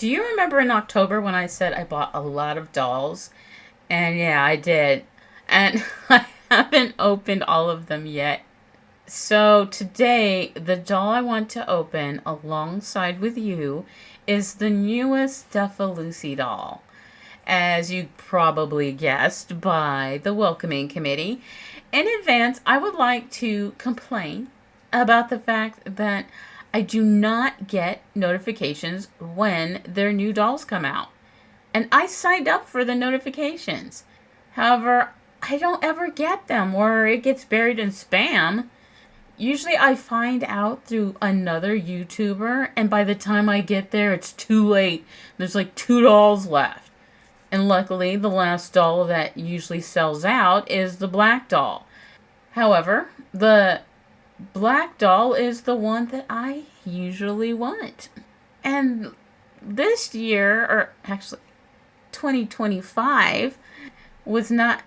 Do you remember in October when I said I bought a lot of dolls? And yeah, I did. And I haven't opened all of them yet. So today, the doll I want to open alongside with you is the newest Defa Lucy doll. As you probably guessed by the welcoming committee, in advance, I would like to complain about the fact that I do not get notifications when their new dolls come out. And I signed up for the notifications. However, I don't ever get them, or it gets buried in spam. Usually I find out through another YouTuber, and by the time I get there, it's too late. There's like 2 dolls left. And luckily, the last doll that usually sells out is the black doll. However, the black doll is the one that I usually want. And this year, or actually 2025, was not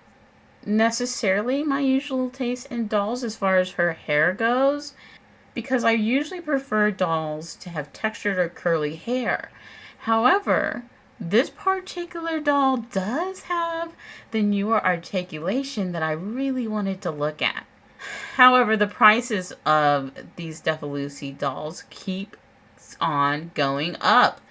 necessarily my usual taste in dolls as far as her hair goes, because I usually prefer dolls to have textured or curly hair. However, this particular doll does have the newer articulation that I really wanted to look at. However, the prices of these Defa Lucy dolls keep on going up.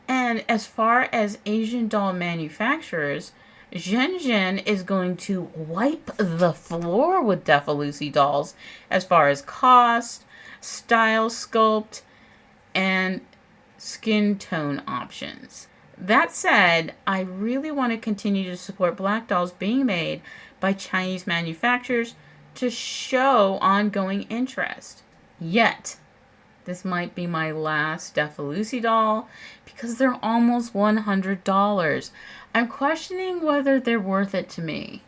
And as far as Asian doll manufacturers, Zhen is going to wipe the floor with Defa Lucy dolls as far as cost, style, sculpt, and skin tone options. That said, I really want to continue to support black dolls being made by Chinese manufacturers to show ongoing interest. Yet, this might be my last Defa Lucy doll because they're almost $100. I'm questioning whether they're worth it to me.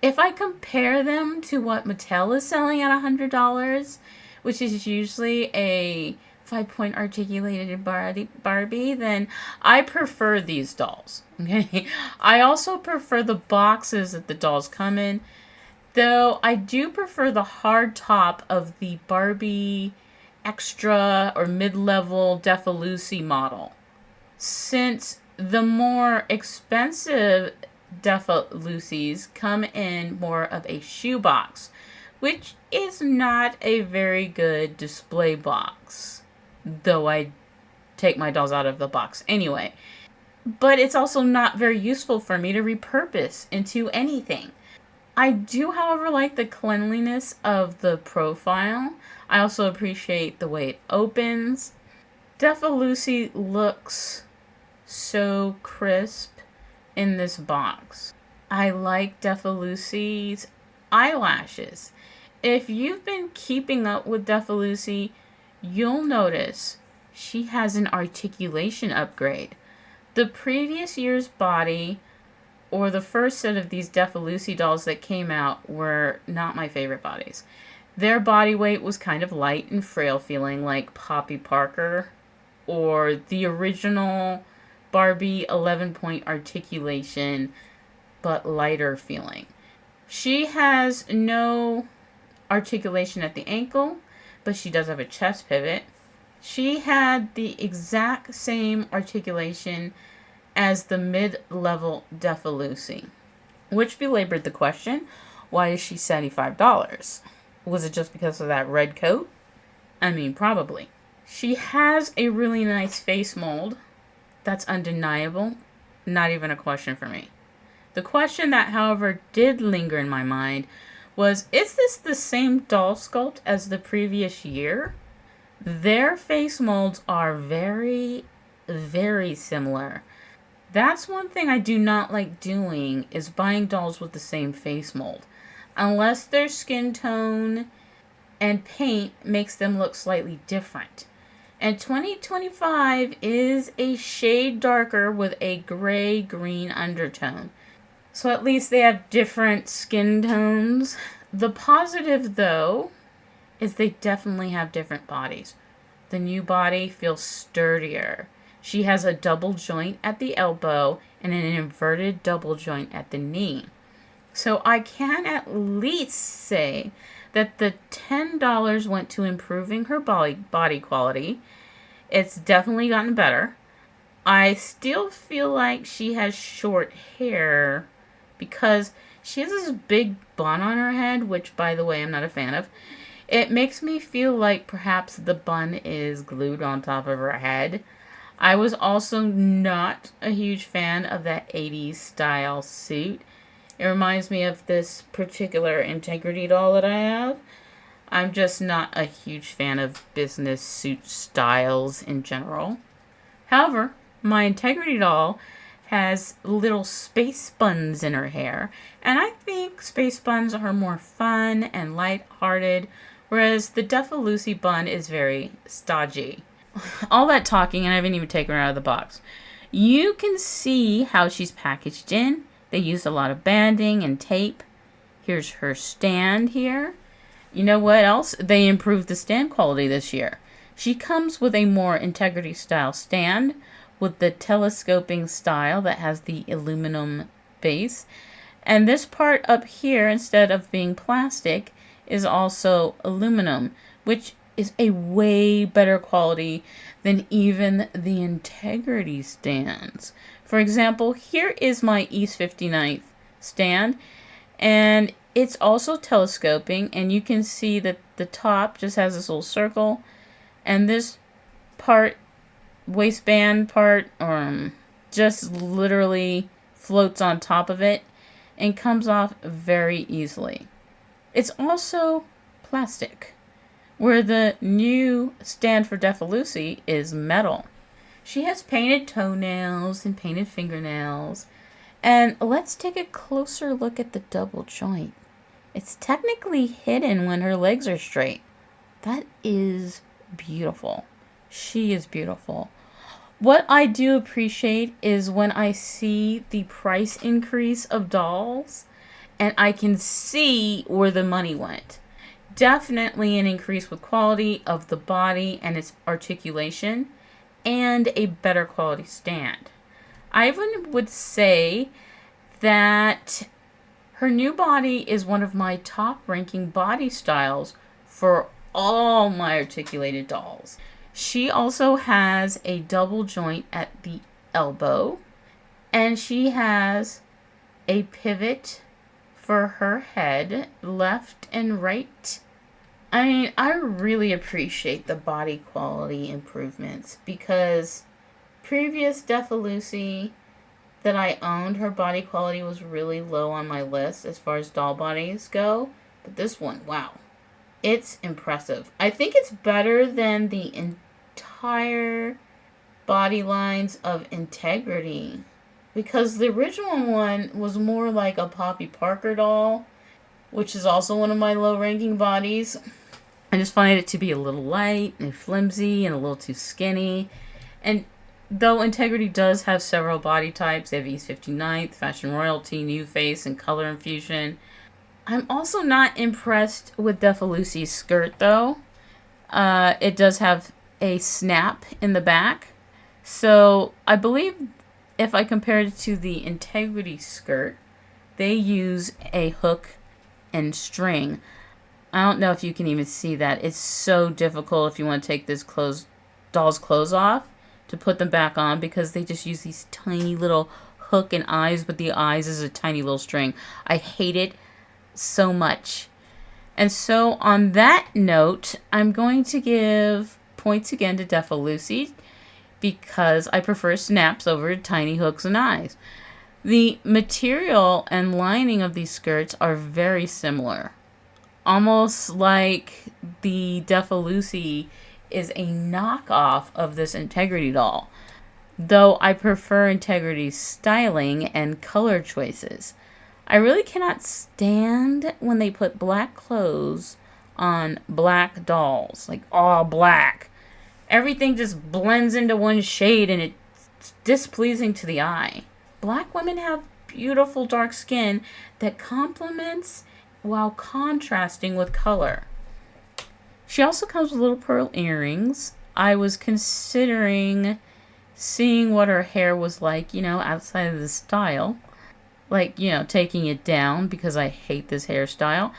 If I compare them to what Mattel is selling at $100, which is usually a 5-point articulated Barbie, then I prefer these dolls. Okay, I also prefer the boxes that the dolls come in, though I do prefer the hard top of the Barbie extra or mid-level Defa Lucy model. Since the more expensive Defa Lucys come in more of a shoebox, which is not a very good display box, though I take my dolls out of the box anyway. But it's also not very useful for me to repurpose into anything. I do, however, like the cleanliness of the profile. I also appreciate the way it opens. Defa Lucy looks so crisp in this box. I like Defa Lucy's eyelashes. If you've been keeping up with Defa Lucy, you'll notice she has an articulation upgrade. The previous year's body, or the first set of these Defa Lucy dolls that came out, were not my favorite bodies. Their body weight was kind of light and frail feeling, like Poppy Parker, or the original Barbie 11-point articulation, but lighter feeling. She has no articulation at the ankle, but she does have a chest pivot. She had the exact same articulation as the mid-level Defa Lucy, which belabored the question, why is she $75? Was it just because of that red coat? I mean, probably. She has a really nice face mold. That's undeniable. Not even a question for me. The question that, however, did linger in my mind was, is this the same doll sculpt as the previous year? Their face molds are very, very similar. That's one thing I do not like doing, is buying dolls with the same face mold. Unless their skin tone and paint makes them look slightly different. And 2025 is a shade darker with a gray-green undertone. So at least they have different skin tones. The positive, though, is they definitely have different bodies. The new body feels sturdier. She has a double joint at the elbow and an inverted double joint at the knee. So I can at least say that the $10 went to improving her body quality. It's definitely gotten better. I still feel like she has short hair because she has this big bun on her head, which, by the way, I'm not a fan of. It makes me feel like perhaps the bun is glued on top of her head. I was also not a huge fan of that 80s style suit. It reminds me of this particular Integrity doll that I have. I'm just not a huge fan of business suit styles in general. However, my Integrity doll has little space buns in her hair, and I think space buns are more fun and light-hearted, whereas the Defa Lucy bun is very stodgy. All that talking, and I haven't even taken her out of the box. You can see how she's packaged in. They used a lot of banding and tape. Here's her stand here. You know what else? They improved the stand quality this year. She comes with a more Integrity style stand with the telescoping style that has the aluminum base. And this part up here, instead of being plastic, is also aluminum, which is a way better quality than even the Integrity stands. For example, here is my East 59th stand, and it's also telescoping, and you can see that the top just has this little circle, and this part, waistband part, just literally floats on top of it and comes off very easily. It's also plastic, where the new stand for Defa Lucy is metal. She has painted toenails and painted fingernails. And let's take a closer look at the double joint. It's technically hidden when her legs are straight. That is beautiful. She is beautiful. What I do appreciate is when I see the price increase of dolls and I can see where the money went. Definitely an increase with quality of the body and its articulation and a better quality stand. I even would say that her new body is one of my top ranking body styles for all my articulated dolls. She also has a double joint at the elbow, and she has a pivot for her head, left and right. I mean, I really appreciate the body quality improvements because previous Defa Lucy that I owned, her body quality was really low on my list as far as doll bodies go. But this one, wow. It's impressive. I think it's better than the entire body lines of Integrity. Because the original one was more like a Poppy Parker doll, which is also one of my low-ranking bodies. I just find it to be a little light and flimsy and a little too skinny. And though Integrity does have several body types, they have East 59th, Fashion Royalty, New Face, and Color Infusion. I'm also not impressed with Defa Lucy's skirt, though. It does have a snap in the back. So I believe if I compare it to the Integrity skirt, they use a hook and string. I don't know if you can even see that. It's so difficult if you want to take this doll's clothes off to put them back on because they just use these tiny little hook and eyes, but the eyes is a tiny little string. I hate it so much. And so on that note, I'm going to give points again to Defa Lucy because I prefer snaps over tiny hooks and eyes. The material and lining of these skirts are very similar. Almost like the Defa Lucy is a knockoff of this Integrity doll. Though I prefer Integrity's styling and color choices. I really cannot stand when they put black clothes on black dolls. Like all black. Everything just blends into one shade and it's displeasing to the eye. Black women have beautiful dark skin that complements while contrasting with color. She also comes with little pearl earrings. I was considering seeing what her hair was like, outside of the style. Like, taking it down because I hate this hairstyle.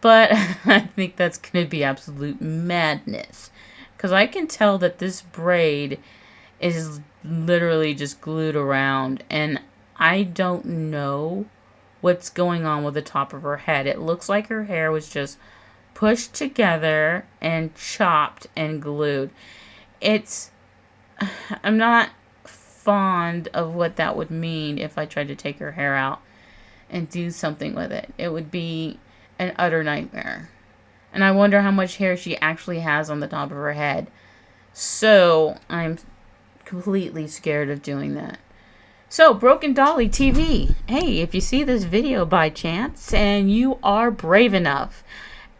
But I think that's going to be absolute madness. Because I can tell that this braid is literally just glued around, and I don't know what's going on with the top of her head. It looks like her hair was just pushed together and chopped and glued. I'm not fond of what that would mean if I tried to take her hair out and do something with it. It would be an utter nightmare. And I wonder how much hair she actually has on the top of her head. So I'm completely scared of doing that. So, Broken Dolly TV. Hey, if you see this video by chance and you are brave enough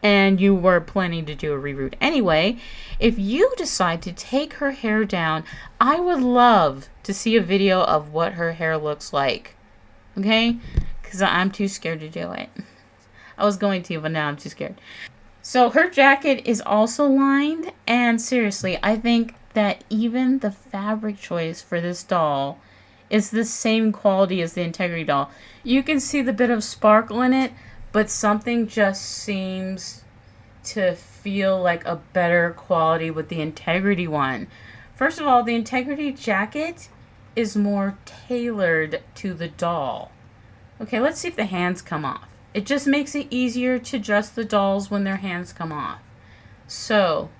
and you were planning to do a reroute anyway, if you decide to take her hair down, I would love to see a video of what her hair looks like. Okay? Because I'm too scared to do it. I was going to, but now I'm too scared. So her jacket is also lined, and seriously, I think that even the fabric choice for this doll is the same quality as the Integrity doll. You can see the bit of sparkle in it, but something just seems to feel like a better quality with the Integrity one. First of all, the Integrity jacket is more tailored to the doll. Okay, let's see if the hands come off. It just makes it easier to dress the dolls when their hands come off. So,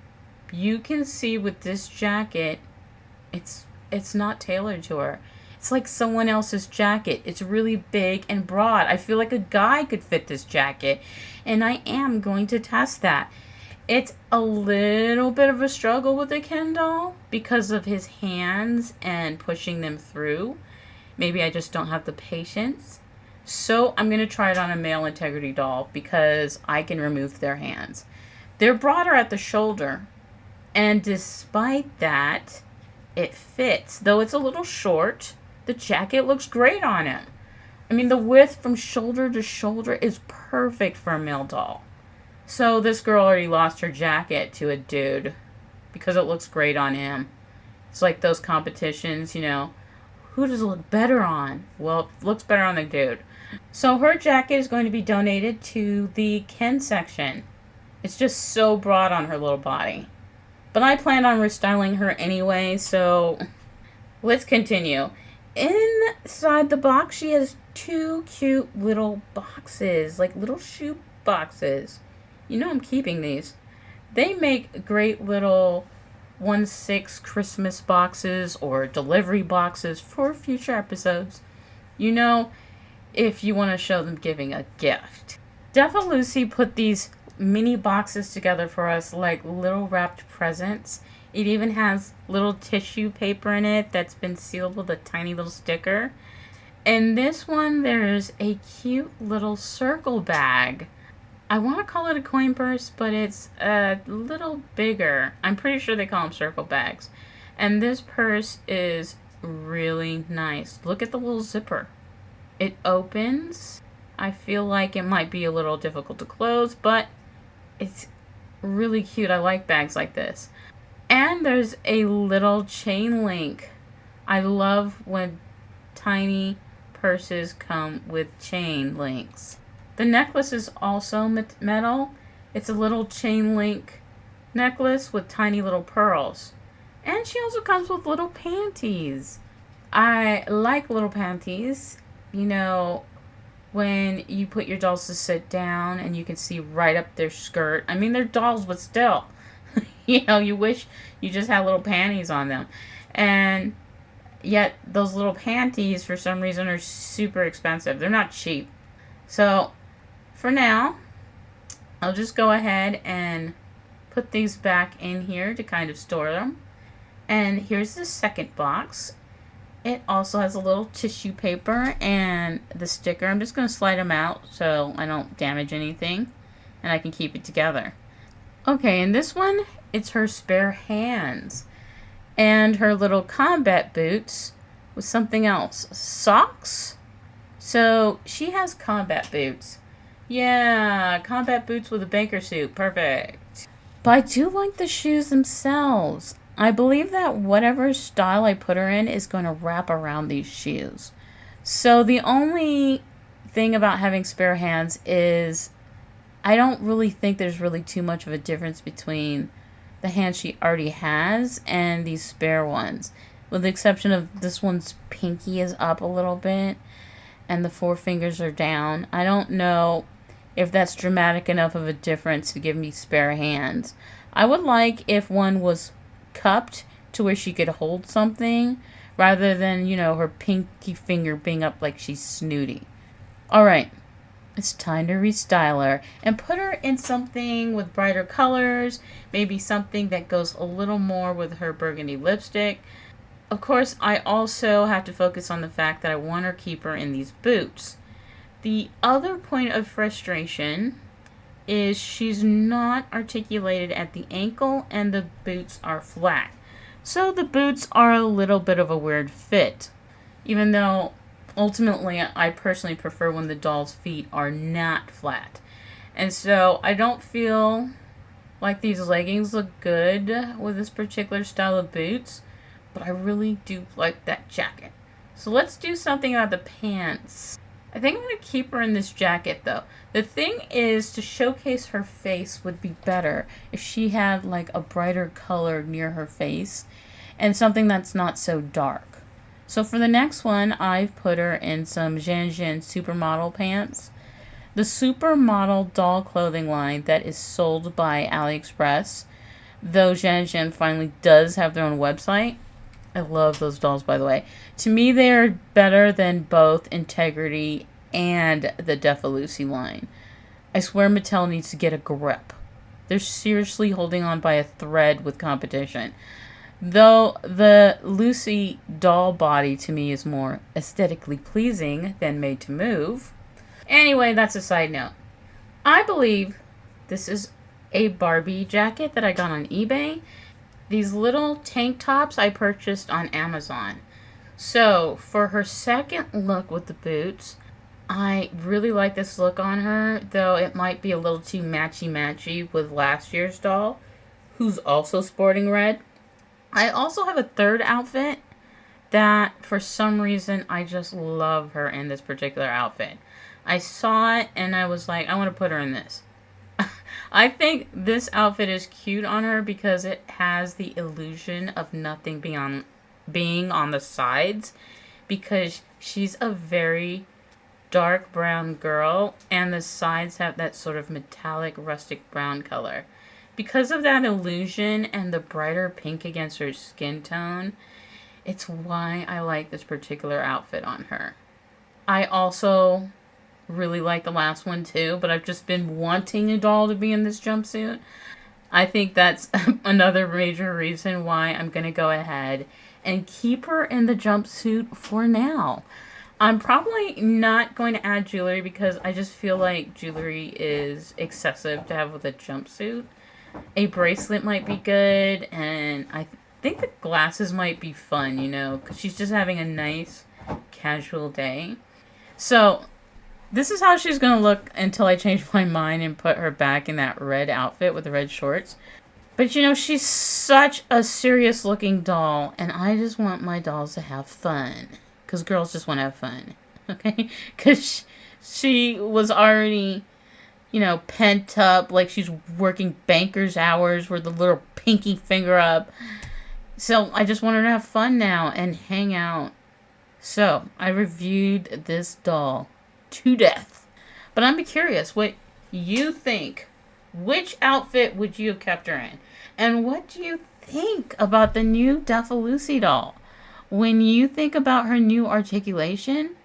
you can see with this jacket, it's not tailored to her. It's like someone else's jacket. It's really big and broad. I feel like a guy could fit this jacket, and I am going to test that. It's a little bit of a struggle with the Ken doll because of his hands and pushing them through. Maybe I just don't have the patience. So I'm going to try it on a male Integrity doll because I can remove their hands. They're broader at the shoulder, and despite that, it fits. Though it's a little short, the jacket looks great on him. I mean, the width from shoulder to shoulder is perfect for a male doll. So this girl already lost her jacket to a dude because it looks great on him. It's like those competitions, you know, who does it look better on? Well, it looks better on the dude. So her jacket is going to be donated to the Ken section. It's just so broad on her little body. But I planned on restyling her anyway, so let's continue. Inside the box, she has two cute little boxes, like little shoe boxes. You know I'm keeping these. They make great little 1/6 Christmas boxes or delivery boxes for future episodes. You know, if you want to show them giving a gift. Defa Lucy put these mini boxes together for us like little wrapped presents. It even has little tissue paper in it that's been sealed with a tiny little sticker. In this one, there's a cute little circle bag. I want to call it a coin purse, but it's a little bigger. I'm pretty sure they call them circle bags. And this purse is really nice. Look at the little zipper. It opens. I feel like it might be a little difficult to close, but it's really cute. I like bags like this. And there's a little chain link. I love when tiny purses come with chain links. The necklace is also metal. It's a little chain link necklace with tiny little pearls. And she also comes with little panties. I like little panties. You know, when you put your dolls to sit down and you can see right up their skirt. I mean, they're dolls, but still. You know, you wish you just had little panties on them. And yet, those little panties, for some reason, are super expensive. They're not cheap. So, for now, I'll just go ahead and put these back in here to kind of store them. And here's the second box. It also has a little tissue paper and the sticker. I'm just going to slide them out so I don't damage anything and I can keep it together. Okay, in this one, it's her spare hands and her little combat boots with something else. Socks? So she has combat boots. Yeah, combat boots with a banker suit. Perfect. But I do like the shoes themselves. I believe that whatever style I put her in is going to wrap around these shoes. So the only thing about having spare hands is I don't really think there's really too much of a difference between the hands she already has and these spare ones. with the exception of this one's pinky is up a little bit and the four fingers are down. I don't know if that's dramatic enough of a difference to give me spare hands. I would like if one was cupped to where she could hold something rather than, her pinky finger being up like she's snooty. Alright, it's time to restyle her and put her in something with brighter colors, maybe something that goes a little more with her burgundy lipstick. Of course, I also have to focus on the fact that I want to keep her in these boots. The other point of frustration is she's not articulated at the ankle and the boots are flat. So the boots are a little bit of a weird fit. Even though ultimately I personally prefer when the doll's feet are not flat. And so I don't feel like these leggings look good with this particular style of boots. But I really do like that jacket. So let's do something about the pants. I think I'm going to keep her in this jacket though. The thing is, to showcase her face would be better if she had like a brighter color near her face and something that's not so dark. So for the next one, I've put her in some Zhanzhan Supermodel pants. The Supermodel doll clothing line that is sold by AliExpress, though Zhanzhan finally does have their own website. I love those dolls, by the way. To me, they are better than both Integrity and the Defa Lucy line. I swear Mattel needs to get a grip. They're seriously holding on by a thread with competition. Though the Lucy doll body to me is more aesthetically pleasing than made to move. Anyway, that's a side note. I believe this is a Barbie jacket that I got on eBay. These little tank tops I purchased on Amazon. So, for her second look with the boots, I really like this look on her, though it might be a little too matchy-matchy with last year's doll, who's also sporting red. I also have a third outfit that, for some reason, I just love her in this particular outfit. I saw it, and I was like, I want to put her in this. I think this outfit is cute on her because it has the illusion of nothing being on the sides, because she's a very dark brown girl and the sides have that sort of metallic rustic brown color. Because of that illusion and the brighter pink against her skin tone, it's why I like this particular outfit on her. I also really like the last one too, but I've just been wanting a doll to be in this jumpsuit. I think that's another major reason why I'm going to go ahead and keep her in the jumpsuit for now. I'm probably not going to add jewelry because I just feel like jewelry is excessive to have with a jumpsuit. A bracelet might be good, and I think the glasses might be fun, because she's just having a nice casual day. So this is how she's going to look until I change my mind and put her back in that red outfit with the red shorts. But she's such a serious looking doll, and I just want my dolls to have fun. Because girls just want to have fun. Okay? Because she was already, pent up, like she's working banker's hours with the little pinky finger up. So I just want her to have fun now and hang out. So I reviewed this doll to death. But I'm curious what you think. Which outfit would you have kept her in? And what do you think about the new Defa Lucy doll? When you think about her new articulation,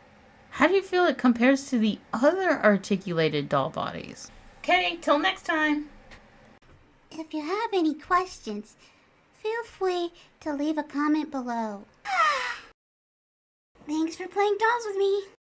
how do you feel it compares to the other articulated doll bodies? Okay, till next time. If you have any questions, feel free to leave a comment below. Thanks for playing dolls with me.